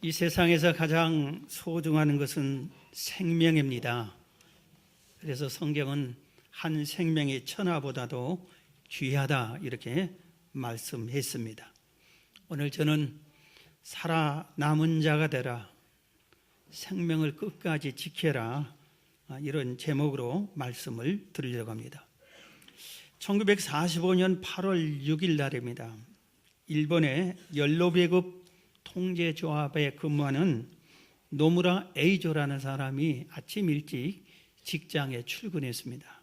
이 세상에서 가장 소중한 것은 생명입니다. 그래서 성경은 한 생명이 천하보다도 귀하다 이렇게 말씀했습니다. 오늘 저는 살아남은 자가 되라, 생명을 끝까지 지켜라, 이런 제목으로 말씀을 드리려고 합니다. 1945년 8월 6일 날입니다. 일본의 연로배급 통제조합에 근무하는 노무라 에이조라는 사람이 아침 일찍 직장에 출근했습니다.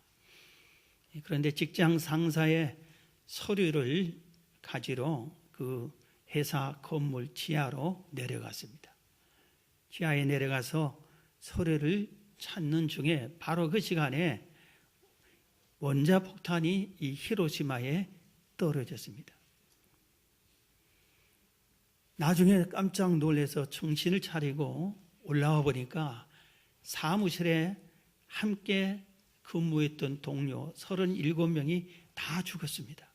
그런데 직장 상사의 서류를 가지러 그 회사 건물 지하로 내려갔습니다. 지하에 내려가서 서류를 찾는 중에 바로 그 시간에 원자폭탄이 이 히로시마에 떨어졌습니다. 나중에 깜짝 놀라서 정신을 차리고 올라와 보니까 사무실에 함께 근무했던 동료 37명이 다 죽었습니다.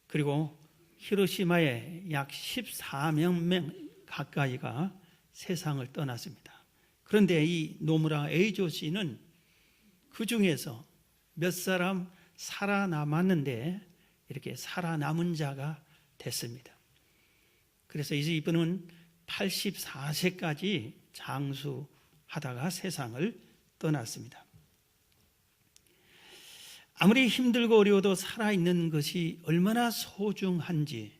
그리고 히로시마에 약 14명 가까이가 세상을 떠났습니다. 그런데 이 노무라 에이조 씨는 그 중에서 몇 사람 살아남았는데 이렇게 살아남은 자가 됐습니다. 그래서 이제 이분은 84세까지 장수하다가 세상을 떠났습니다. 아무리 힘들고 어려워도 살아있는 것이 얼마나 소중한지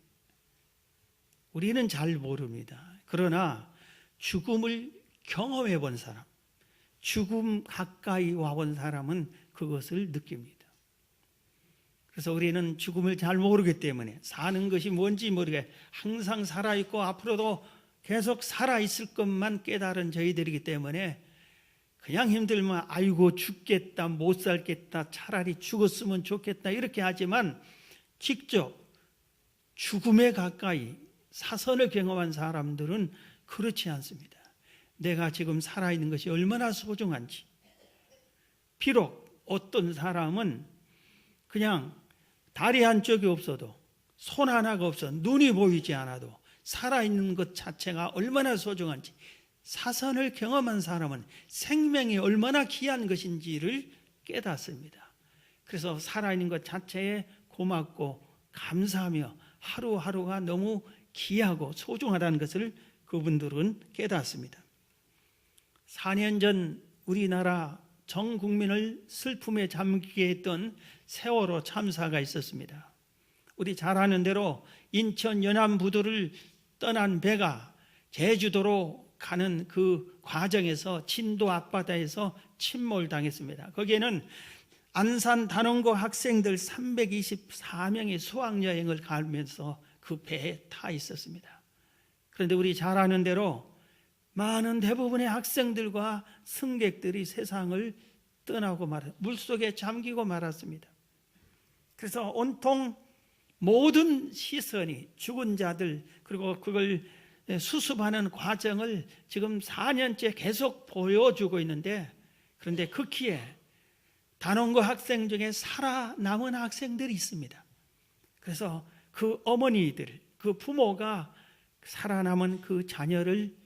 우리는 잘 모릅니다. 그러나 죽음을 경험해 본 사람, 죽음 가까이 와본 사람은 그것을 느낍니다. 그래서 우리는 죽음을 잘 모르기 때문에 사는 것이 뭔지 모르게 항상 살아있고 앞으로도 계속 살아있을 것만 깨달은 저희들이기 때문에 그냥 힘들면 아이고 죽겠다, 못 살겠다, 차라리 죽었으면 좋겠다 이렇게 하지만 직접 죽음에 가까이 사선을 경험한 사람들은 그렇지 않습니다. 내가 지금 살아있는 것이 얼마나 소중한지. 비록 어떤 사람은 그냥 다리 한쪽이 없어도 손 하나가 없어 눈이 보이지 않아도 살아있는 것 자체가 얼마나 소중한지, 사선을 경험한 사람은 생명이 얼마나 귀한 것인지를 깨닫습니다. 그래서 살아있는 것 자체에 고맙고 감사하며 하루하루가 너무 귀하고 소중하다는 것을 그분들은 깨닫습니다. 4년 전 우리나라 전 국민을 슬픔에 잠기게 했던 세월호 참사가 있었습니다. 우리 잘 아는 대로 인천 연안부두를 떠난 배가 제주도로 가는 그 과정에서 진도 앞바다에서 침몰당했습니다. 거기에는 안산 단원고 학생들 324명이 수학여행을 가면서 그 배에 타 있었습니다. 그런데 우리 잘 아는 대로 많은 대부분의 학생들과 승객들이 세상을 떠나고 물속에 잠기고 말았습니다. 그래서 온통 모든 시선이 죽은 자들 그리고 그걸 수습하는 과정을 지금 4년째 계속 보여주고 있는데, 그런데 극히에 단원고 학생 중에 살아남은 학생들이 있습니다. 그래서 그 어머니들, 그 부모가 살아남은 그 자녀를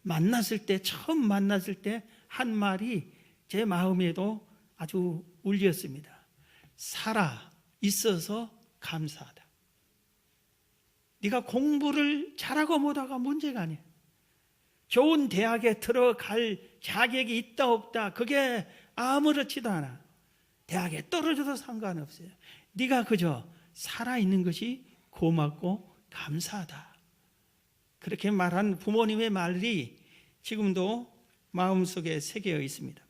만났을 때, 처음 만났을 때 한 말이 제 마음에도 아주 울렸습니다. 살아 있어서 감사하다. 네가 공부를 잘하고 못하고 문제가 아니야. 좋은 대학에 들어갈 자격이 있다 없다 그게 아무렇지도 않아. 대학에 떨어져도 상관없어요. 네가 그저 살아있는 것이 고맙고 감사하다. 그렇게 말한 부모님의 말이 지금도 마음속에 새겨 있습니다.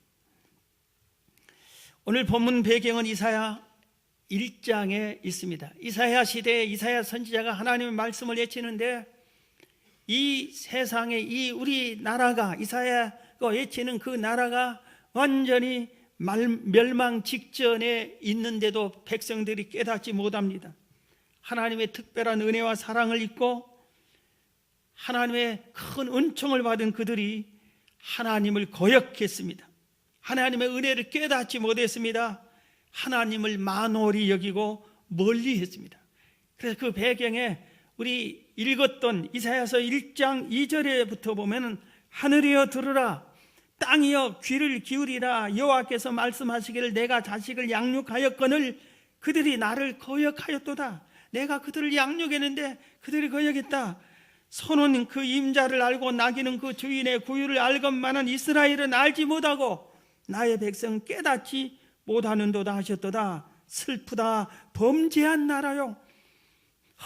오늘 본문 배경은 이사야 1장에 있습니다. 이사야 시대에 이사야 선지자가 하나님의 말씀을 외치는데, 이 세상에 이 우리나라가, 이사야가 외치는 그 나라가 완전히 멸망 직전에 있는데도 백성들이 깨닫지 못합니다. 하나님의 특별한 은혜와 사랑을 잊고 하나님의 큰 은총을 받은 그들이 하나님을 거역했습니다. 하나님의 은혜를 깨닫지 못했습니다. 하나님을 만홀히 여기고 멀리 했습니다. 그래서 그 배경에 우리 읽었던 이사야서 1장 2절에부터 보면은 하늘이여 들으라, 땅이여 귀를 기울이라. 여호와께서 말씀하시기를 내가 자식을 양육하였거늘 그들이 나를 거역하였도다. 내가 그들을 양육했는데 그들이 거역했다. 소는 그 임자를 알고 나귀는 그 주인의 구유를 알건만은 이스라엘은 알지 못하고 나의 백성 깨닫지 못하는도다 하셨도다. 슬프다 범죄한 나라요,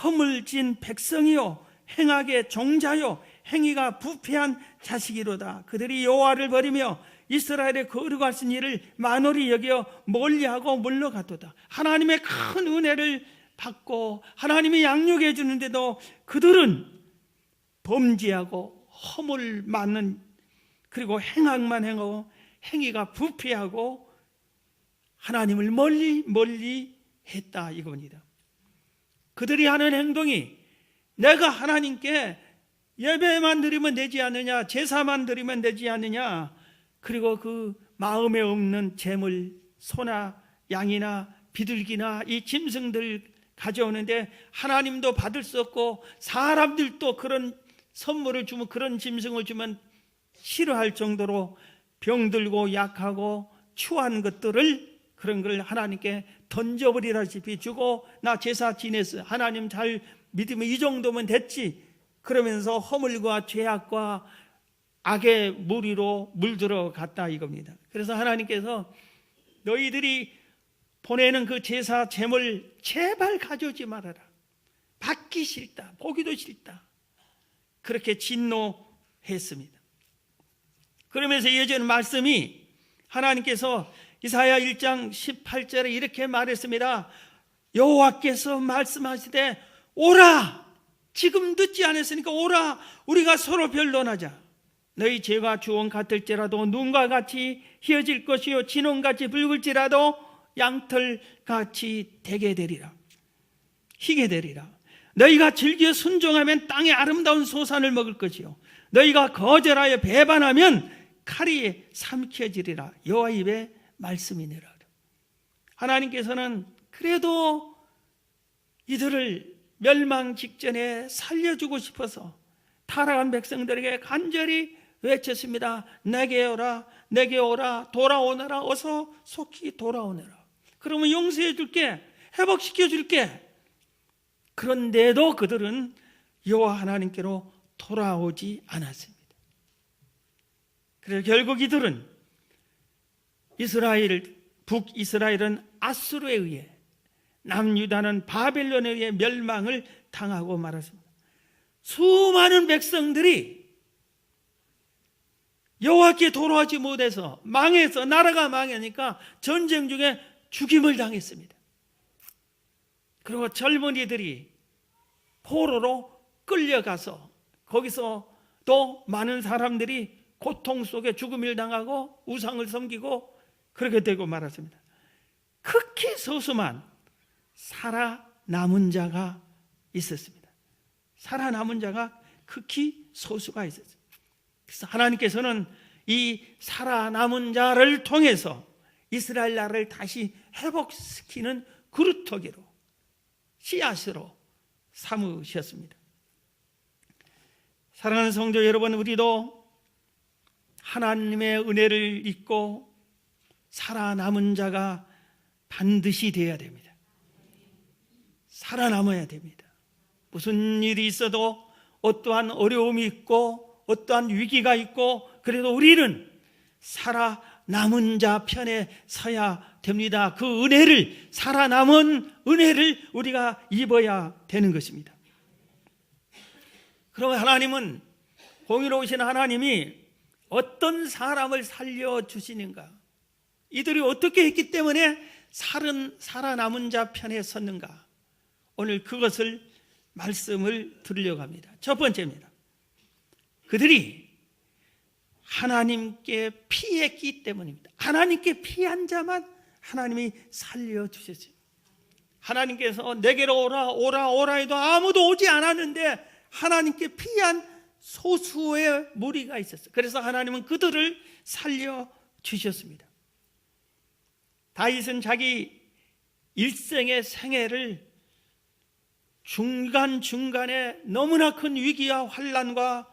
허물진 백성이요, 행악의 종자요, 행위가 부패한 자식이로다. 그들이 여호와를 버리며 이스라엘의 거룩하신 일을 만홀히 여겨 멀리하고 물러갔도다. 하나님의 큰 은혜를 받고 하나님이 양육해 주는데도 그들은 범죄하고 허물 많는, 그리고 행악만 행하고 행위가 부패하고 하나님을 멀리 했다 이겁니다. 그들이 하는 행동이 내가 하나님께 예배만 드리면 되지 않느냐, 제사만 드리면 되지 않느냐, 그리고 그 마음에 없는 재물, 소나 양이나 비둘기나 이 짐승들 가져오는데 하나님도 받을 수 없고 사람들도 그런 선물을 주면, 그런 짐승을 주면 싫어할 정도로 병들고 약하고 추한 것들을, 그런 걸 하나님께 던져버리다시피 주고, 나 제사 지냈어, 하나님 잘 믿으면 이 정도면 됐지, 그러면서 허물과 죄악과 악의 무리로 물들어 갔다 이겁니다. 그래서 하나님께서 너희들이 보내는 그 제사 제물 제발 가져오지 말아라, 받기 싫다, 보기도 싫다, 그렇게 진노했습니다. 그러면서 이어지는 말씀이 하나님께서 이사야 1장 18절에 이렇게 말했습니다. 여호와께서 말씀하시되 오라, 지금 늦지 않았으니까 오라, 우리가 서로 변론하자. 너희 죄가 주홍 같을지라도 눈과 같이 희어질 것이요 진홍같이 붉을지라도 양털같이 되게 되리라, 희게 되리라. 너희가 즐겨 순종하면 땅의 아름다운 소산을 먹을 것이요 너희가 거절하여 배반하면 칼이 삼켜지리라. 여호와 입의 말씀이니라. 하나님께서는 그래도 이들을 멸망 직전에 살려주고 싶어서 타락한 백성들에게 간절히 외쳤습니다. 내게 오라, 내게 오라, 돌아오너라, 어서 속히 돌아오너라. 그러면 용서해 줄게, 회복시켜 줄게. 그런데도 그들은 여호와 하나님께로 돌아오지 않았습니다. 그래서 결국 이들은 북이스라엘은 아수르에 의해, 남유다는 바벨론에 의해 멸망을 당하고 말았습니다. 수많은 백성들이 여호와께 돌아오지 못해서 망해서, 나라가 망하니까 전쟁 중에 죽임을 당했습니다. 그리고 젊은이들이 포로로 끌려가서 거기서 또 많은 사람들이 고통 속에 죽음을 당하고 우상을 섬기고 그렇게 되고 말았습니다. 극히 소수만 살아남은 자가 있었습니다. 살아남은 자가 극히 소수가 있었습니다. 그래서 하나님께서는 이 살아남은 자를 통해서 이스라엘 나라를 다시 회복시키는 그루터기로, 씨앗으로 삼으셨습니다. 사랑하는 성도 여러분, 우리도 하나님의 은혜를 잊고 살아남은 자가 반드시 되어야 됩니다. 살아남아야 됩니다. 무슨 일이 있어도, 어떠한 어려움이 있고 어떠한 위기가 있고, 그래도 우리는 살아남은 자 편에 서야 됩니다. 그 은혜를, 살아남은 은혜를 우리가 입어야 되는 것입니다. 그럼 하나님은, 공의로우신 하나님이 어떤 사람을 살려주시는가, 이들이 어떻게 했기 때문에 살아남은 자 편에 섰는가, 오늘 그것을 말씀을 드리려고 합니다. 첫 번째입니다. 그들이 하나님께 피했기 때문입니다. 하나님께 피한 자만 하나님이 살려주셨어요. 하나님께서 내게로 오라 해도 아무도 오지 않았는데 하나님께 피한 소수의 무리가 있었어요. 그래서 하나님은 그들을 살려주셨습니다. 다윗은 자기 일생의 생애를 중간중간에 너무나 큰 위기와 환난과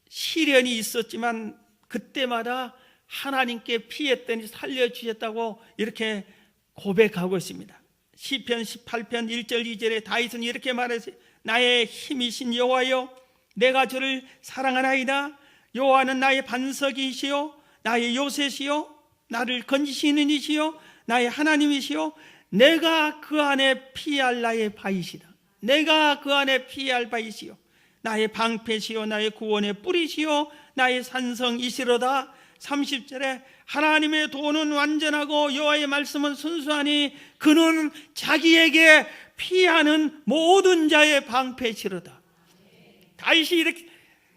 시련이 있었지만 그때마다 하나님께 피했더니 살려주셨다고 이렇게 고백하고 있습니다. 시편 18편 1절 2절에 다윗은 이렇게 말했어요. 나의 힘이신 여호와여, 내가 저를 사랑하나이다. 여호와는 나의 반석이시요 나의 요새시요 나를 건지시는 이시요 나의 하나님이시요 내가 그 안에 피할 나의 바위시다. 내가 그 안에 피할 바위시요 나의 방패시요 나의 구원의 뿌리시요 나의 산성이시로다. 30절에 하나님의 도는 완전하고 여호와의 말씀은 순수하니 그는 자기에게 피하는 모든 자의 방패시로다. 다윗이 이렇게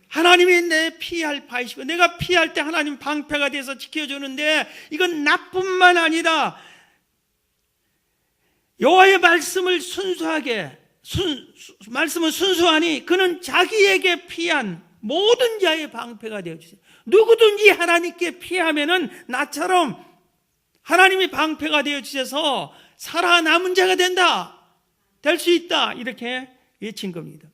하나님이 내 피할 바위시고 내가 피할 때 하나님 방패가 돼서 지켜주는데 이건 나뿐만 아니라 여호와의 말씀을 순수하게 말씀은 순수하니 그는 자기에게 피한 모든 자의 방패가 되어주세요. 누구든지 하나님께 피하면은 나처럼 하나님이 방패가 되어주셔서 살아남은 자가 될 수 있다 이렇게 외친 겁니다.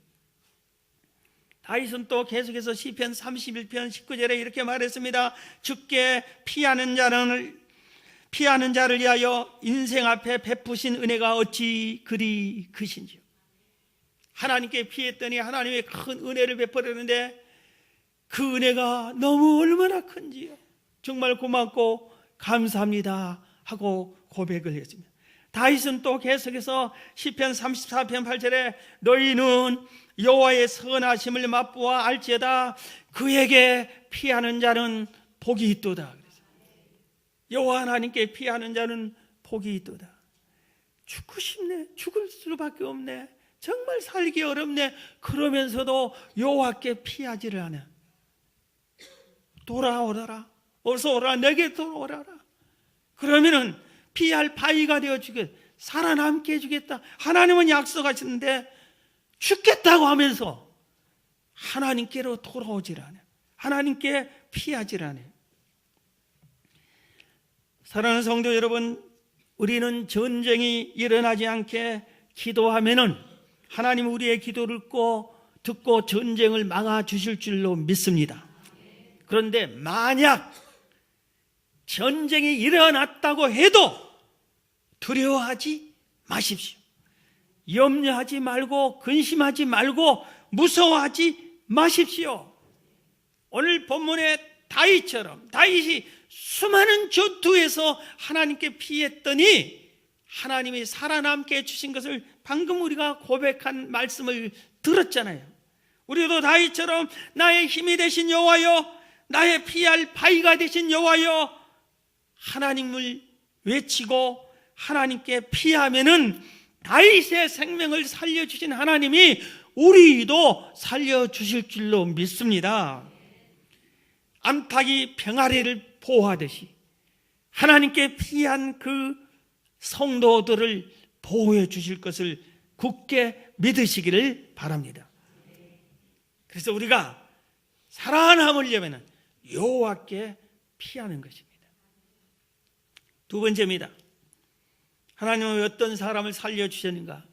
다윗은 또 계속해서 시편 31편 19절에 이렇게 말했습니다. 주께 피하는 자를 위하여 인생 앞에 베푸신 은혜가 어찌 그리 크신지요. 하나님께 피했더니 하나님의 큰 은혜를 베풀었는데 그 은혜가 너무 얼마나 큰지요. 정말 고맙고 감사합니다 하고 고백을 했습니다. 다윗은 또 계속해서 시편 34편 8절에 너희는 여호와의 선하심을 맛보아 알지어다. 그에게 피하는 자는 복이 있도다. 여호와 하나님께 피하는 자는 복이 있도다. 죽고 싶네, 죽을 수밖에 없네, 정말 살기 어렵네. 그러면서도 여호와께 피하지를 않아. 돌아오라, 어서 오라, 내게 돌아오라. 그러면은 피할 바위가 되어주겠다, 살아남게 해주겠다. 하나님은 약속하시는데 죽겠다고 하면서 하나님께로 돌아오질 않아요. 하나님께 피하질 않아요. 사랑하는 성도 여러분, 우리는 전쟁이 일어나지 않게 기도하면은 하나님 우리의 기도를 듣고 전쟁을 막아주실 줄로 믿습니다. 그런데 만약 전쟁이 일어났다고 해도 두려워하지 마십시오. 염려하지 말고 근심하지 말고 무서워하지 마십시오. 오늘 본문의 다윗이 수많은 전투에서 하나님께 피했더니 하나님이 살아남게 해주신 것을 방금 우리가 고백한 말씀을 들었잖아요. 우리도 다윗처럼 나의 힘이 되신 여호와여, 나의 피할 바위가 되신 여호와여 하나님을 외치고 하나님께 피하면은 다윗의 생명을 살려주신 하나님이 우리도 살려주실 줄로 믿습니다. 암탉이 병아리를 보호하듯이 하나님께 피한 그 성도들을 보호해 주실 것을 굳게 믿으시기를 바랍니다. 그래서 우리가 살아남으려면 여호와께 피하는 것입니다. 두 번째입니다. 하나님은 어떤 사람을 살려주셨는가?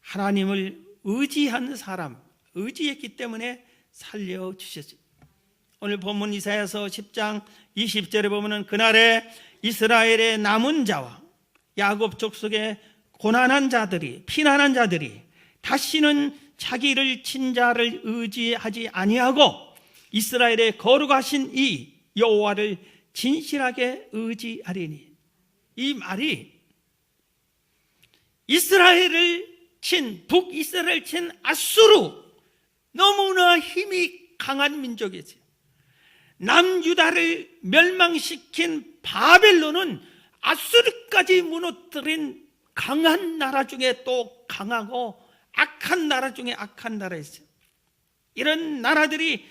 하나님을 의지한 사람, 의지했기 때문에 살려주셨습니다. 오늘 본문 이사야서 10장 20절에 보면은 그날에 이스라엘의 남은 자와 야곱 족속의 고난한 자들이, 피난한 자들이 다시는 자기를 친 자를 의지하지 아니하고 이스라엘의 거룩하신 이 여호와를 진실하게 의지하리니. 이 말이 북이스라엘을 친 아수르, 너무나 힘이 강한 민족이지. 남유다를 멸망시킨 바벨론은 아수르까지 무너뜨린 강한 나라 중에 또 강하고 악한 나라 중에 악한 나라였어요. 이런 나라들이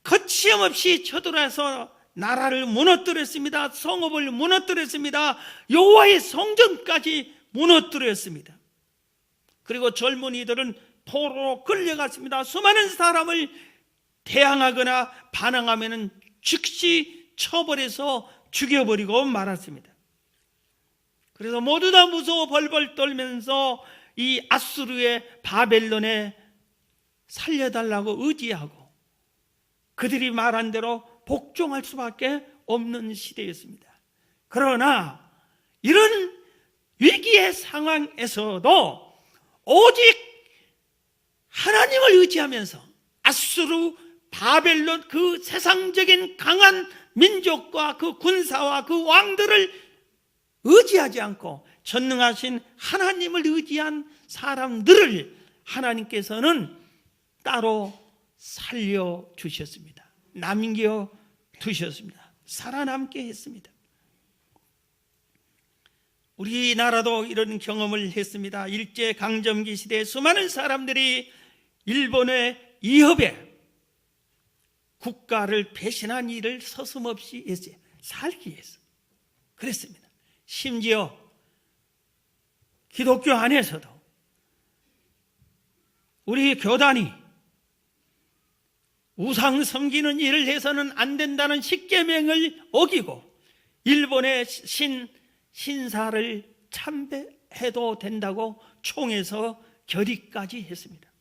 거침없이 쳐들어와서 나라를 무너뜨렸습니다. 성읍을 무너뜨렸습니다. 여호와의 성전까지 무너뜨렸습니다. 그리고 젊은이들은 포로로 끌려갔습니다. 수많은 사람을 대항하거나 반항하면 즉시 처벌해서 죽여버리고 말았습니다. 그래서 모두 다 무서워 벌벌 떨면서 이 아수르의 바벨론에 살려달라고 의지하고 그들이 말한 대로 복종할 수밖에 없는 시대였습니다. 그러나 이런 위기의 상황에서도 오직 하나님을 의지하면서 아수르, 바벨론 그 세상적인 강한 민족과 그 군사와 그 왕들을 의지하지 않고 전능하신 하나님을 의지한 사람들을 하나님께서는 따로 살려주셨습니다. 남겨두셨습니다. 살아남게 했습니다. 우리나라도 이런 경험을 했습니다. 일제강점기 시대에 수많은 사람들이 일본의 위협에 국가를 배신한 일을 서슴없이 했어요. 살기 위해서 그랬습니다. 심지어 기독교 안에서도 우리 교단이 우상 섬기는 일을 해서는 안 된다는 십계명을 어기고 일본의 신사를 참배해도 된다고 총에서 결의까지 했습니다.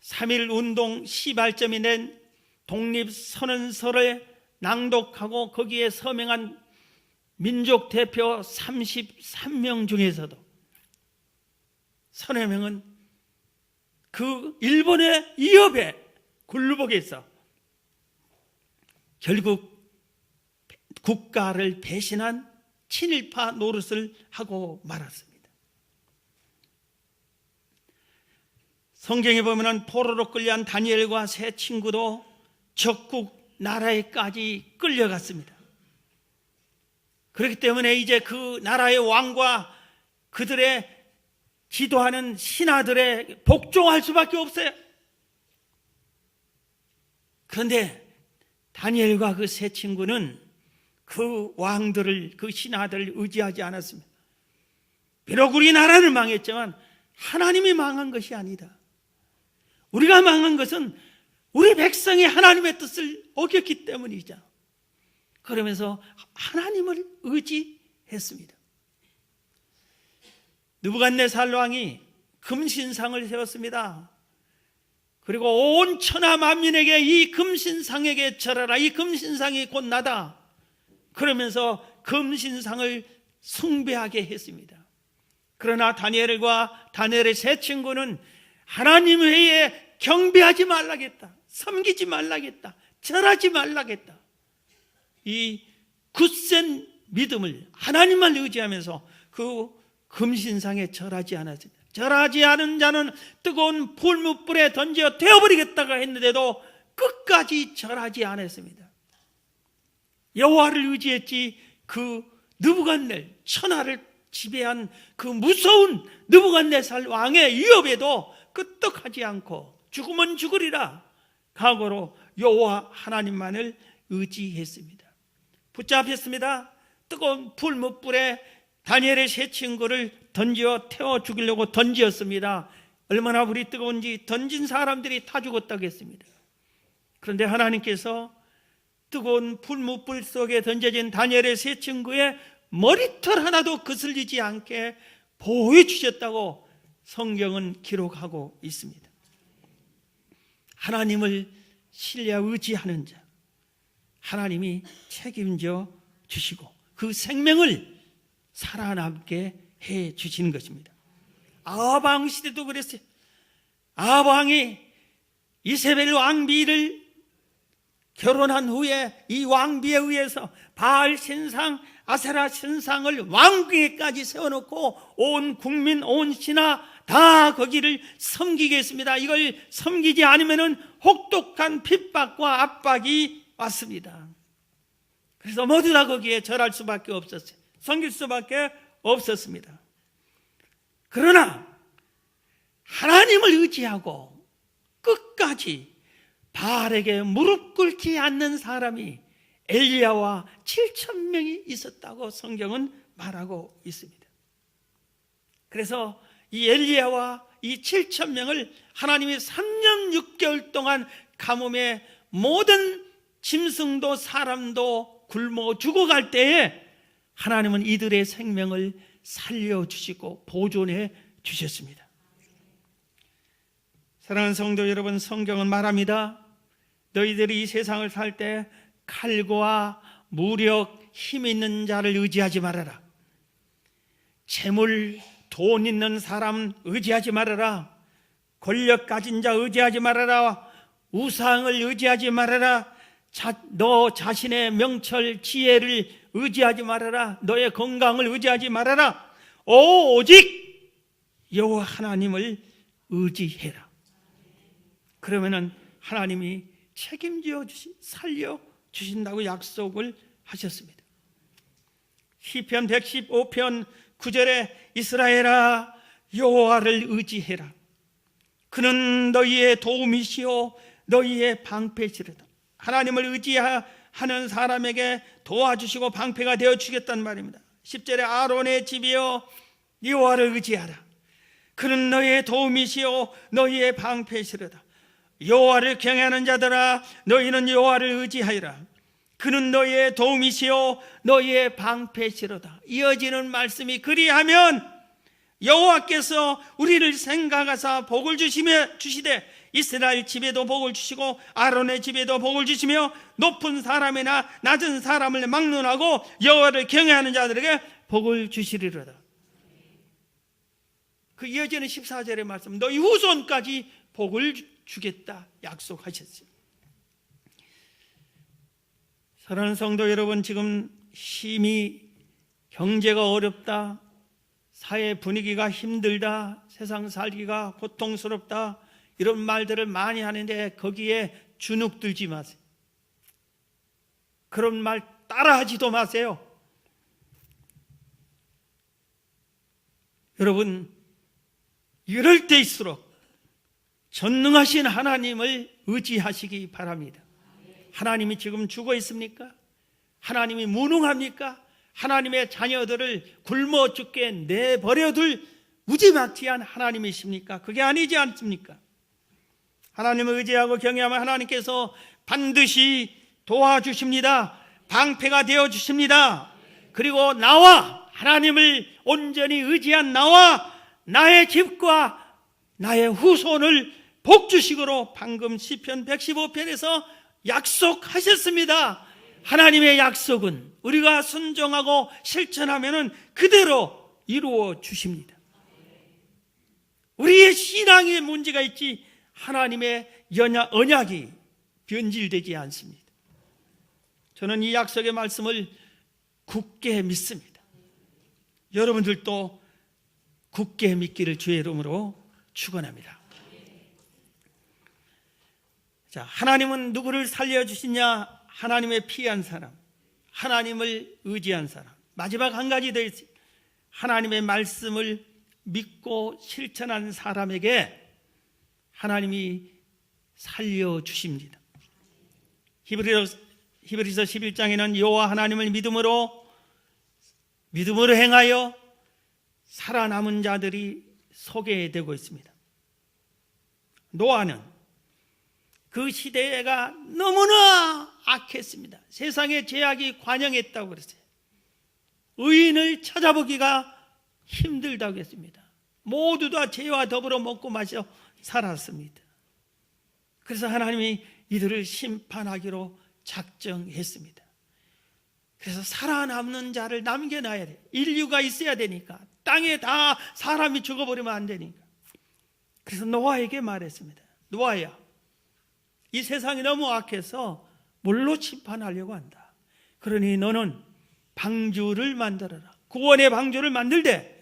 3.1 운동 시발점이 낸 독립선언서를 낭독하고 거기에 서명한 민족 대표 33명 중에서도 서너 명은 그 일본의 위협에 굴복해서 결국 국가를 배신한 친일파 노릇을 하고 말았습니다. 성경에 보면 포로로 끌려간 다니엘과 세 친구도 적국 나라에까지 끌려갔습니다. 그렇기 때문에 이제 그 나라의 왕과 그들의 지도하는 신하들의 복종할 수밖에 없어요. 그런데 다니엘과 그 세 친구는 그 왕들을, 그 신하들을 의지하지 않았습니다. 비록 우리 나라는 망했지만 하나님이 망한 것이 아니다. 우리가 망한 것은 우리 백성이 하나님의 뜻을 어겼기 때문이죠. 그러면서 하나님을 의지했습니다. 느부갓네살 왕이 금신상을 세웠습니다. 그리고 온 천하 만민에게 이 금신상에게 절하라. 이 금신상이 곧 나다. 그러면서 금신상을 숭배하게 했습니다. 그러나 다니엘과 다니엘의 세 친구는 하나님 외에 경배하지 말라겠다. 섬기지 말라겠다. 절하지 말라겠다. 이 굳센 믿음을 하나님만 의지하면서 그 금신상에 절하지 않았습니다. 절하지 않은 자는 뜨거운 불뭇불에 던져 태워버리겠다고 했는데도 끝까지 절하지 않았습니다. 여호와를 의지했지 그 느부갓네 천하를 지배한 그 무서운 느부갓네살 왕의 위협에도 끄떡하지 않고 죽으면 죽으리라 각오로 여호와 하나님만을 의지했습니다. 붙잡혔습니다. 뜨거운 불뭇불에 다니엘의 세 친구를 던져 태워 죽이려고 던지었습니다. 얼마나 불이 뜨거운지 던진 사람들이 다 죽었다고 했습니다. 그런데 하나님께서 뜨거운 불뭇불 속에 던져진 다니엘의 세 친구의 머리털 하나도 거슬리지 않게 보호해 주셨다고 성경은 기록하고 있습니다. 하나님을 신뢰 의지하는 자, 하나님이 책임져 주시고 그 생명을 살아남게 해 주시는 것입니다. 아합 왕 시대도 그랬어요. 아합 왕이 이세벨 왕비를 결혼한 후에 이 왕비에 의해서 바알 신상, 아세라 신상을 왕궁에까지 세워놓고 온 국민, 온 신하 다 거기를 섬기게 했습니다. 이걸 섬기지 않으면 혹독한 핍박과 압박이 왔습니다. 그래서 모두 다 거기에 절할 수밖에 없었어요. 섬길 수밖에 없었습니다. 그러나 하나님을 의지하고 끝까지 바알에게 무릎 꿇지 않는 사람이 엘리야와 7,000명이 있었다고 성경은 말하고 있습니다. 그래서 이 엘리야와 이 7,000명을 하나님이 3년 6개월 동안 가뭄에 모든 짐승도 사람도 굶어 죽어갈 때에 하나님은 이들의 생명을 살려주시고 보존해 주셨습니다. 사랑하는 성도 여러분, 성경은 말합니다. 너희들이 이 세상을 살 때 칼과 무력, 힘 있는 자를 의지하지 말아라. 재물, 돈 있는 사람 의지하지 말아라. 권력 가진 자 의지하지 말아라. 우상을 의지하지 말아라. 너 자신의 명철, 지혜를 의지하지 말아라. 너의 건강을 의지하지 말아라. 오직 여호와 하나님을 의지해라. 그러면은 하나님이 책임져 살려 주신다고 약속을 하셨습니다. 시편 115편 9절에 이스라엘아 여호와를 의지해라. 그는 너희의 도움이시오 너희의 방패시로다. 하나님을 의지하는 사람에게 도와주시고 방패가 되어주겠다는 말입니다. 10절에 아론의 집이여 여호와를 의지하라. 그는 너희의 도움이시오 너희의 방패시로다. 여호와를 경외하는 자들아 너희는 여호와를 의지하여라. 그는 너희의 도움이시오 너희의 방패시로다. 이어지는 말씀이 그리하면 여호와께서 우리를 생각하사 복을 주시되 이스라엘 집에도 복을 주시고 아론의 집에도 복을 주시며 높은 사람이나 낮은 사람을 막론하고 여호와를 경외하는 자들에게 복을 주시리로다. 그 이어지는 14절의 말씀, 너희 후손까지 복을 주겠다 약속하셨어요. 사랑하는 성도 여러분, 지금 심히 경제가 어렵다, 사회 분위기가 힘들다, 세상 살기가 고통스럽다, 이런 말들을 많이 하는데 거기에 주눅 들지 마세요. 그런 말 따라하지도 마세요. 여러분, 이럴 때일수록 전능하신 하나님을 의지하시기 바랍니다. 하나님이 지금 죽어 있습니까? 하나님이 무능합니까? 하나님의 자녀들을 굶어 죽게 내버려둘 무지막지한 하나님이십니까? 그게 아니지 않습니까? 하나님을 의지하고 경외하면 하나님께서 반드시 도와주십니다. 방패가 되어주십니다. 그리고 나와, 하나님을 온전히 의지한 나와 나의 집과 나의 후손을 복주식으로 방금 시편 115편에서 약속하셨습니다. 하나님의 약속은 우리가 순종하고 실천하면 그대로 이루어 주십니다. 우리의 신앙에 문제가 있지 하나님의 언약이 변질되지 않습니다. 저는 이 약속의 말씀을 굳게 믿습니다. 여러분들도 굳게 믿기를 주의 이름으로 축원합니다. 자, 하나님은 누구를 살려주시냐? 하나님의 피한 사람, 하나님을 의지한 사람. 마지막 한 가지 더 있어요. 하나님의 말씀을 믿고 실천한 사람에게 하나님이 살려주십니다. 히브리서 11장에는 여호와 하나님을 믿음으로 행하여 살아남은 자들이 소개되고 있습니다. 노아는 그 시대가 너무나 악했습니다. 세상에 죄악이 관영했다고 그랬어요. 의인을 찾아보기가 힘들다고 했습니다. 모두 다 죄와 더불어 먹고 마셔 살았습니다. 그래서 하나님이 이들을 심판하기로 작정했습니다. 그래서 살아남는 자를 남겨놔야 돼요. 인류가 있어야 되니까. 땅에 다 사람이 죽어버리면 안 되니까. 그래서 노아에게 말했습니다. 노아야, 이 세상이 너무 악해서 물로 심판하려고 한다. 그러니 너는 방주를 만들어라. 구원의 방주를 만들되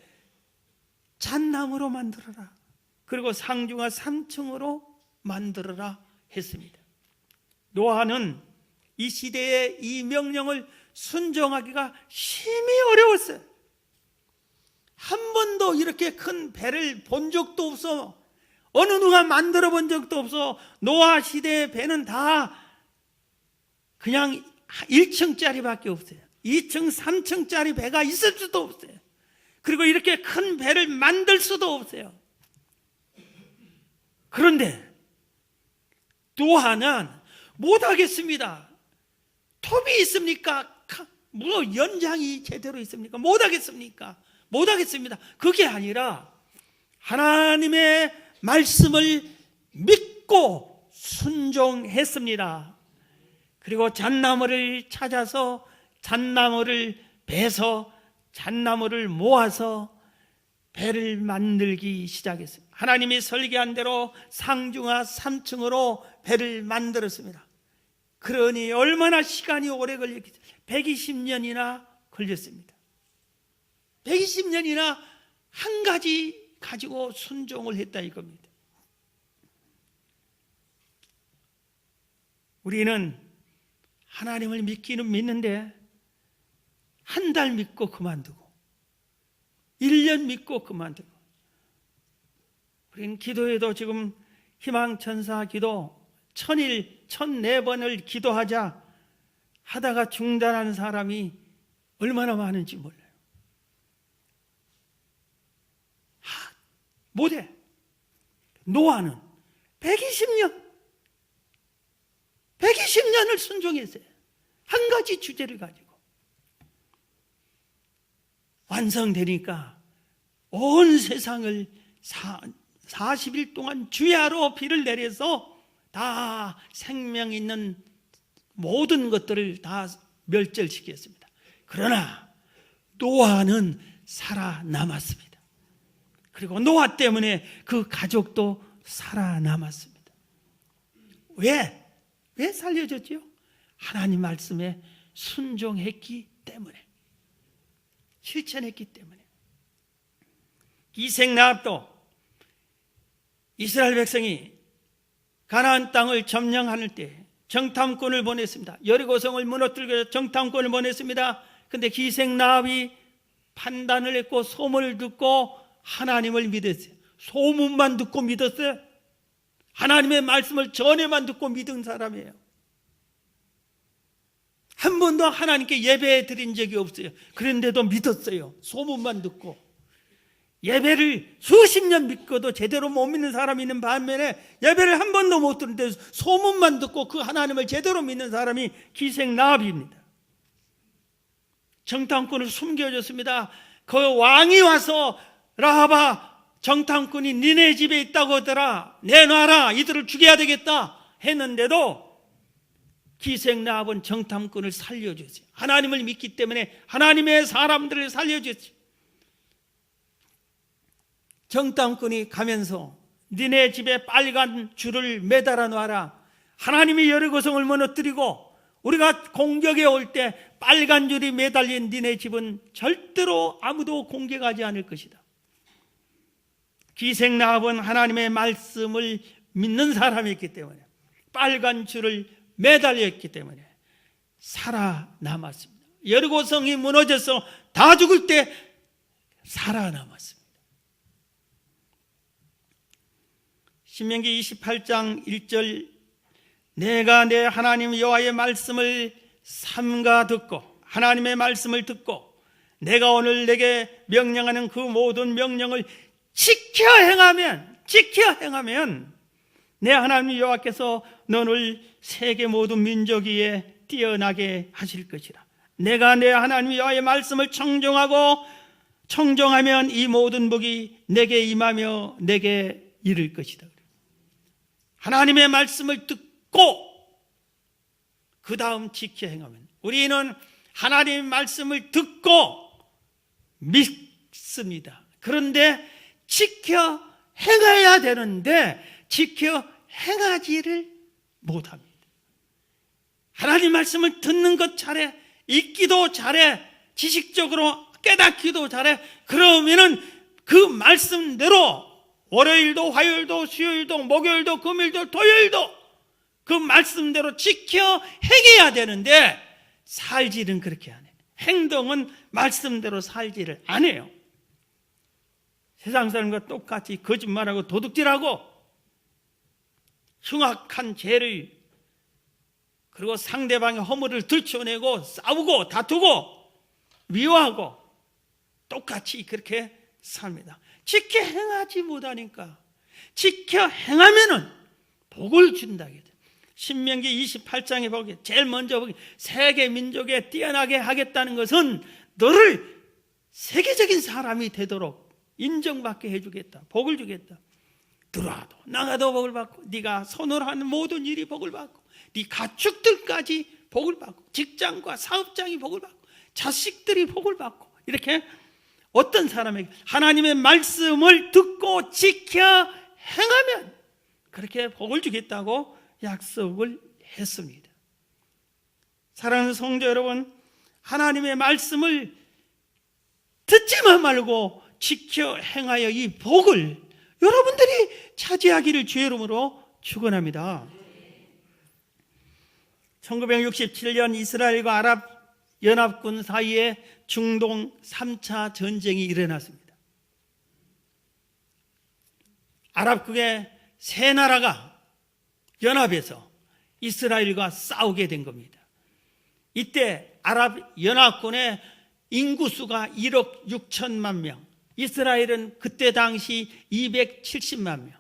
잣나무로 만들어라. 그리고 상중하 3층으로 만들어라 했습니다. 노아는 이 시대의 이 명령을 순종하기가 심히 어려웠어요. 한 번도 이렇게 큰 배를 본 적도 없어. 어느 누가 만들어 본 적도 없어. 노아 시대의 배는 다 그냥 1층짜리밖에 없어요. 2층, 3층짜리 배가 있을 수도 없어요. 그리고 이렇게 큰 배를 만들 수도 없어요. 그런데 노아는 못하겠습니다. 톱이 있습니까? 뭐 연장이 제대로 있습니까? 못하겠습니까? 못하겠습니다. 그게 아니라 하나님의 말씀을 믿고 순종했습니다. 그리고 잣나무를 찾아서 잣나무를 베서 잣나무를 모아서 배를 만들기 시작했습니다. 하나님이 설계한 대로 상중하 3층으로 배를 만들었습니다. 그러니 얼마나 시간이 오래 걸렸겠어요? 120년이나 걸렸습니다. 120년이나 한 가지 가지고 순종을 했다 이겁니다. 우리는 하나님을 믿기는 믿는데 한 달 믿고 그만두고 1년 믿고 그만두고, 우리는 기도에도 지금 희망천사 기도 1000일 1004번을 기도하자 하다가 중단하는 사람이 얼마나 많은지 몰라요. 못해. 노아는 120년을 순종했어요. 한 가지 주제를 가지고. 완성되니까 온 세상을 40일 동안 주야로 비를 내려서 다 생명 있는 모든 것들을 다 멸절시켰습니다. 그러나 노아는 살아남았습니다. 그리고 노아 때문에 그 가족도 살아남았습니다. 왜 살려졌지요? 하나님 말씀에 순종했기 때문에, 실천했기 때문에. 기생나합도 이스라엘 백성이 가나안 땅을 점령할 때 정탐꾼을 보냈습니다. 여리고성을 무너뜨리기 위해서 정탐꾼을 보냈습니다. 그런데 기생나합이 판단을 했고 소문을 듣고 하나님을 믿었어요. 소문만 듣고 믿었어요. 하나님의 말씀을 전에만 듣고 믿은 사람이에요. 한 번도 하나님께 예배 드린 적이 없어요. 그런데도 믿었어요. 소문만 듣고. 예배를 수십 년 믿고도 제대로 못 믿는 사람이 있는 반면에 예배를 한 번도 못 듣는데 소문만 듣고 그 하나님을 제대로 믿는 사람이 기생나합입니다. 정탐꾼을 숨겨줬습니다. 그 왕이 와서 라합아, 정탐꾼이 니네 집에 있다고 하더라, 내놔라, 이들을 죽여야 되겠다 했는데도 기생나합은 정탐꾼을 살려줬어요. 하나님을 믿기 때문에 하나님의 사람들을 살려줬어요. 정탐꾼이 가면서 니네 집에 빨간 줄을 매달아 놔라. 하나님이 여리고성을 무너뜨리고 우리가 공격에 올 때 빨간 줄이 매달린 니네 집은 절대로 아무도 공격하지 않을 것이다. 기생나합은 하나님의 말씀을 믿는 사람이었기 때문에, 빨간 줄을 매달렸기 때문에 살아남았습니다. 여리고성이 무너져서 다 죽을 때 살아남았습니다. 신명기 28장 1절, 내가 내 하나님 여호와의 말씀을 삼가 듣고, 하나님의 말씀을 듣고 내가 오늘 내게 명령하는 그 모든 명령을 지켜 행하면 내 하나님 여호와께서 너를 세계 모든 민족 위에 뛰어나게 하실 것이라. 내가 내 하나님 여호와의 말씀을 청종하면 이 모든 복이 내게 임하며 내게 이를 것이다. 하나님의 말씀을 듣고 그 다음 지켜 행하면, 우리는 하나님의 말씀을 듣고 믿습니다. 그런데 지켜 행해야 되는데 지켜 행하지를 못합니다. 하나님 말씀을 듣는 것 잘해, 읽기도 잘해, 지식적으로 깨닫기도 잘해. 그러면은 그 말씀대로 월요일도 화요일도 수요일도 목요일도 금요일도 토요일도 그 말씀대로 지켜 행해야 되는데 살지는 그렇게 안 해요. 행동은 말씀대로 살지를 안 해요. 세상 사람과 똑같이 거짓말하고 도둑질하고 흉악한 죄를, 그리고 상대방의 허물을 들춰내고 싸우고 다투고 미워하고 똑같이 그렇게 삽니다. 지켜 행하지 못하니까. 지켜 행하면은 복을 준다. 신명기 28장에 보게 제일 먼저 보기, 세계 민족에 뛰어나게 하겠다는 것은 너를 세계적인 사람이 되도록 인정받게 해주겠다. 복을 주겠다. 들어와도 나가도 복을 받고, 네가 손으로 하는 모든 일이 복을 받고, 네 가축들까지 복을 받고, 직장과 사업장이 복을 받고, 자식들이 복을 받고, 이렇게 어떤 사람에게 하나님의 말씀을 듣고 지켜 행하면 그렇게 복을 주겠다고 약속을 했습니다. 사랑하는 성도 여러분, 하나님의 말씀을 듣지만 말고 지켜 행하여 이 복을 여러분들이 차지하기를 주의 이름으로 축원합니다. 1967년 이스라엘과 아랍 연합군 사이에 중동 3차 전쟁이 일어났습니다. 아랍국의 세 나라가 연합해서 이스라엘과 싸우게 된 겁니다. 이때 아랍 연합군의 인구수가 1억 6천만 명, 이스라엘은 그때 당시 270만 명,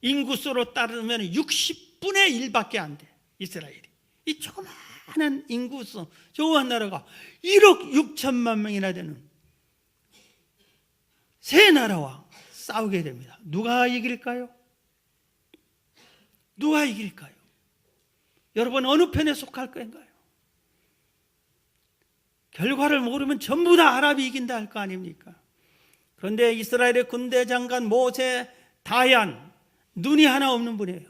인구수로 따르면 60분의 1밖에 안 돼. 이스라엘이 이 조그마한 인구수 조그만 나라가 1억 6천만 명이나 되는 세 나라와 싸우게 됩니다. 누가 이길까요? 누가 이길까요? 여러분, 어느 편에 속할 건가요? 결과를 모르면 전부 다 아랍이 이긴다 할 거 아닙니까? 그런데 이스라엘의 군대 장관 모세 다얀, 눈이 하나 없는 분이에요.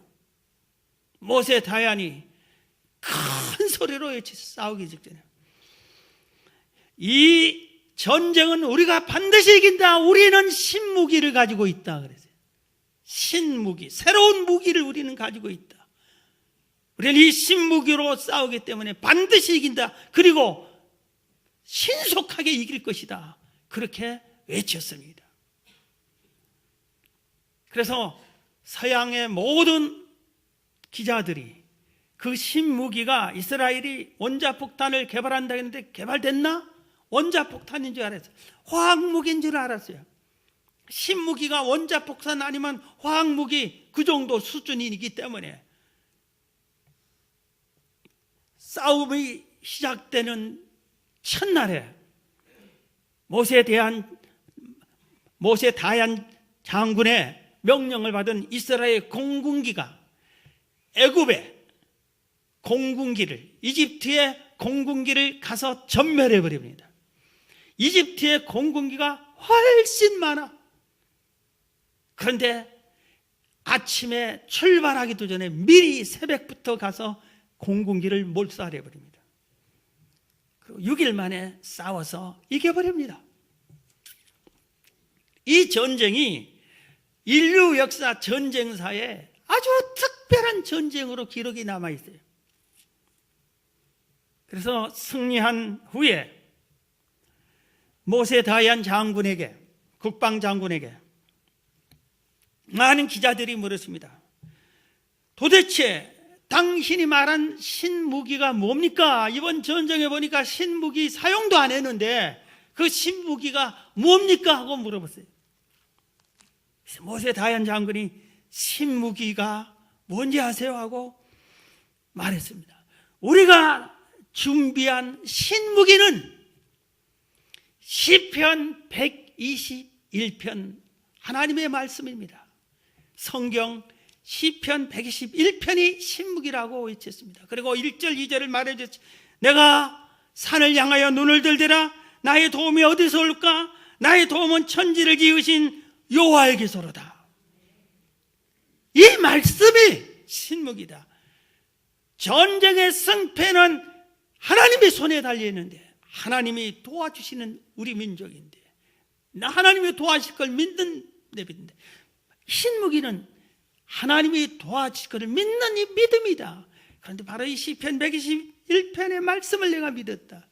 모세 다얀이 큰 소리로 외치 싸우기 직전에, 이 전쟁은 우리가 반드시 이긴다. 우리는 신무기를 가지고 있다 그랬어요. 신무기, 새로운 무기를 우리는 가지고 있다. 우리는 이 신무기로 싸우기 때문에 반드시 이긴다. 그리고 신속하게 이길 것이다. 그렇게 외쳤습니다. 그래서 서양의 모든 기자들이 그 신무기가 이스라엘이 원자폭탄을 개발한다 했는데 개발됐나? 원자폭탄인 줄 알았어요. 화학무기인 줄 알았어요. 신무기가 원자폭탄 아니면 화학무기 그 정도 수준이기 때문에 싸움이 시작되는 첫날에 모세 다얀 장군의 명령을 받은 이스라엘 공군기가 애굽의 공군기를, 이집트의 공군기를 가서 전멸해 버립니다. 이집트의 공군기가 훨씬 많아. 그런데 아침에 출발하기도 전에 미리 새벽부터 가서 공군기를 몰살해 버립니다. 6일 만에 싸워서 이겨버립니다. 이 전쟁이 인류 역사 전쟁사에 아주 특별한 전쟁으로 기록이 남아있어요. 그래서 승리한 후에 모세 다얀 장군에게, 국방장군에게 많은 기자들이 물었습니다. 도대체 당신이 말한 신무기가 뭡니까? 이번 전쟁에 보니까 신무기 사용도 안 했는데 그 신무기가 뭡니까? 하고 물어봤어요. 모세 다얀 장군이 신무기가 뭔지 아세요? 하고 말했습니다. 우리가 준비한 신무기는 시편 121편 하나님의 말씀입니다. 성경 시편 121편이 신무기라고 외쳤습니다. 그리고 1절 2절을 말해줬죠. 내가 산을 향하여 눈을 들대라. 나의 도움이 어디서 올까? 나의 도움은 천지를 지으신 여호와에게서로다. 이 말씀이 신무기다. 전쟁의 승패는 하나님의 손에 달려있는데 하나님이 도와주시는 우리 민족인데, 하나님이 도와주실 걸 믿는 내빈데, 신무기는 하나님이 도와주실 것을 믿는 이 믿음이다. 그런데 바로 이 시편 121편의 말씀을 내가 믿었다.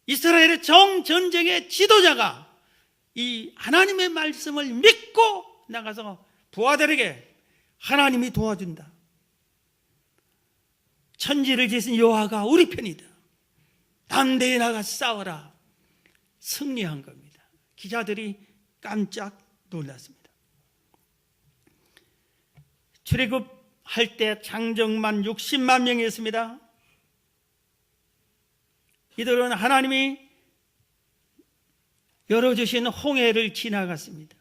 이스라엘의 정전쟁의 지도자가 이 하나님의 말씀을 믿고 나가서 부하들에게 하나님이 도와준다. 천지를 지으신 여호와가 우리 편이다. 담대히 나가 싸워라. 승리한 겁니다. 기자들이 깜짝 놀랐습니다. 출애굽할 때 장정만 60만 명이었습니다. 이들은 하나님이 열어주신 홍해를 지나갔습니다.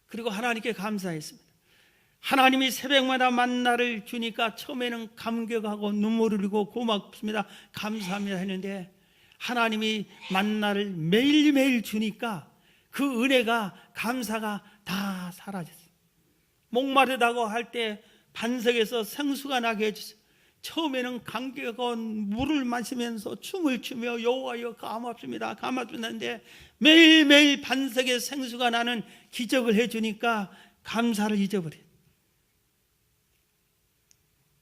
그리고 하나님께 감사했습니다. 하나님이 새벽마다 만나를 주니까 처음에는 감격하고 눈물을 흘리고 고맙습니다, 감사합니다 했는데, 하나님이 만나를 매일매일 주니까 그 은혜가, 감사가 다 사라졌어요. 목마르다고 할 때 반석에서 생수가 나게 해주세요. 처음에는 감격한 물을 마시면서 춤을 추며 여호와여 감합습니다, 감합습니다 했는데, 매일매일 반석에 생수가 나는 기적을 해주니까 감사를 잊어버려요.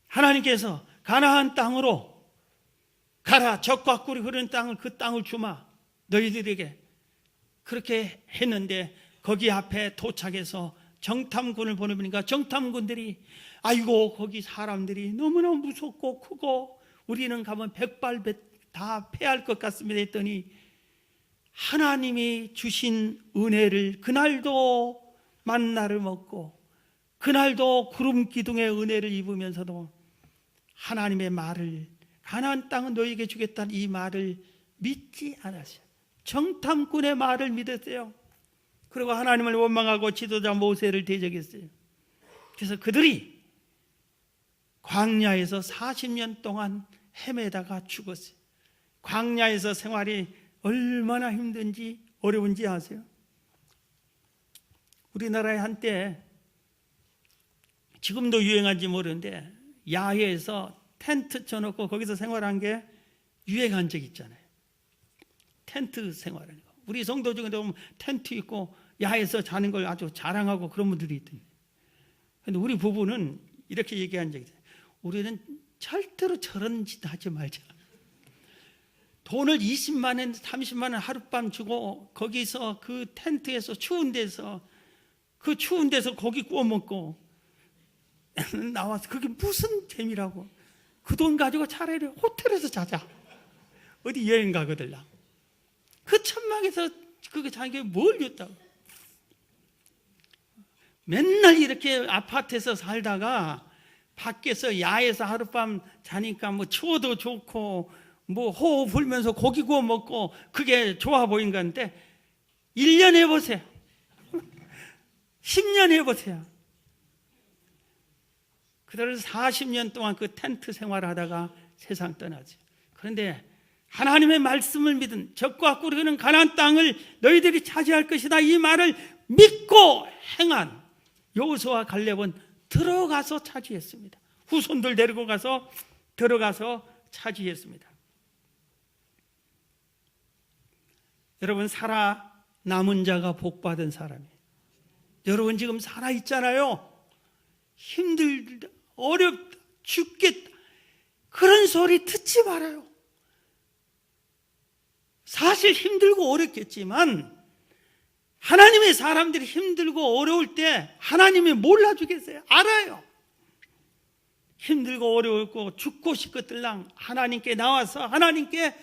하나님께서 가나안 땅으로 가라, 젖과 꿀이 흐르는 땅을, 그 땅을 주마 너희들에게, 그렇게 했는데 거기 앞에 도착해서 정탐군을 보내보니까 정탐군들이 아이고 거기 사람들이 너무나 무섭고 크고 우리는 가면 백발 다 패할 것 같습니다 했더니, 하나님이 주신 은혜를, 그날도 만나를 먹고 그날도 구름 기둥의 은혜를 입으면서도 하나님의 말을, 가나안 땅은 너희에게 주겠다는 이 말을 믿지 않았어요. 정탐꾼의 말을 믿었어요. 그리고 하나님을 원망하고 지도자 모세를 대적했어요. 그래서 그들이 광야에서 40년 동안 헤매다가 죽었어요. 광야에서 생활이 얼마나 힘든지 어려운지 아세요? 우리나라에 한때, 지금도 유행한지 모르는데 야외에서 텐트 쳐놓고 거기서 생활한 게 유행한 적 있잖아요. 텐트 생활하는 거. 우리 성도 중에 보면 텐트 있고 야외에서 자는 걸 아주 자랑하고 그런 분들이 있던데, 근데 우리 부부는 이렇게 얘기한 적이 있어요. 우리는 절대로 저런 짓 하지 말자. 돈을 20만 원, 30만 원 하룻밤 주고 거기서 그 텐트에서 추운 데서 고기 구워 먹고 나와서 그게 무슨 재미라고. 그 돈 가지고 차라리 호텔에서 자자. 어디 여행 가거들라. 그 천막에서 그게 자기가 뭘 줬다고. 맨날 이렇게 아파트에서 살다가 밖에서 야에서 하룻밤 자니까 뭐 추워도 좋고 뭐 호흡 불면서 고기 구워 먹고 그게 좋아 보인 건데, 1년 해보세요. 10년 해보세요. 그들은 40년 동안 그 텐트 생활을 하다가 세상 떠나죠. 그런데 하나님의 말씀을 믿은, 젖과 꿀이 흐르는 가나안 땅을 너희들이 차지할 것이다, 이 말을 믿고 행한 여호수아와 갈렙은 들어가서 차지했습니다. 후손들 데리고 가서 들어가서 차지했습니다. 여러분, 살아남은 자가 복받은 사람이에요. 여러분 지금 살아있잖아요. 힘들다, 어렵다, 죽겠다, 그런 소리 듣지 말아요. 사실 힘들고 어렵겠지만 하나님의 사람들이 힘들고 어려울 때 하나님이 몰라주겠어요? 알아요. 힘들고 어려울고 죽고 싶겠들랑 하나님께 나와서 하나님께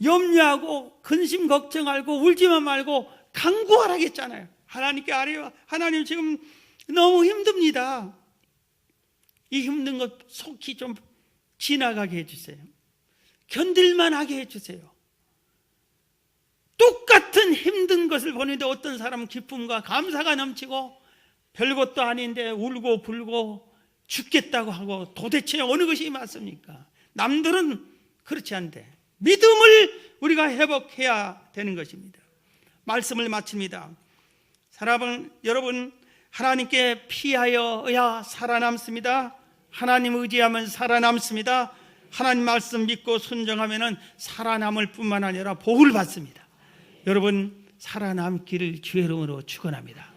염려하고 근심 걱정하고 울지만 말고 간구하라겠잖아요. 하나님께 아뢰요. 하나님 지금 너무 힘듭니다. 이 힘든 것 속히 좀 지나가게 해주세요. 견딜만 하게 해주세요. 똑같은 힘든 것을 보는데 어떤 사람은 기쁨과 감사가 넘치고 별것도 아닌데 울고 불고 죽겠다고 하고, 도대체 어느 것이 맞습니까? 남들은 그렇지 않은데 믿음을 우리가 회복해야 되는 것입니다. 말씀을 마칩니다. 사랑하는 여러분, 하나님께 피하여야 살아남습니다. 하나님 의지하면 살아남습니다. 하나님 말씀 믿고 순종하면 살아남을 뿐만 아니라 복을 받습니다. 여러분, 살아남기를 주의 이름으로 축원합니다.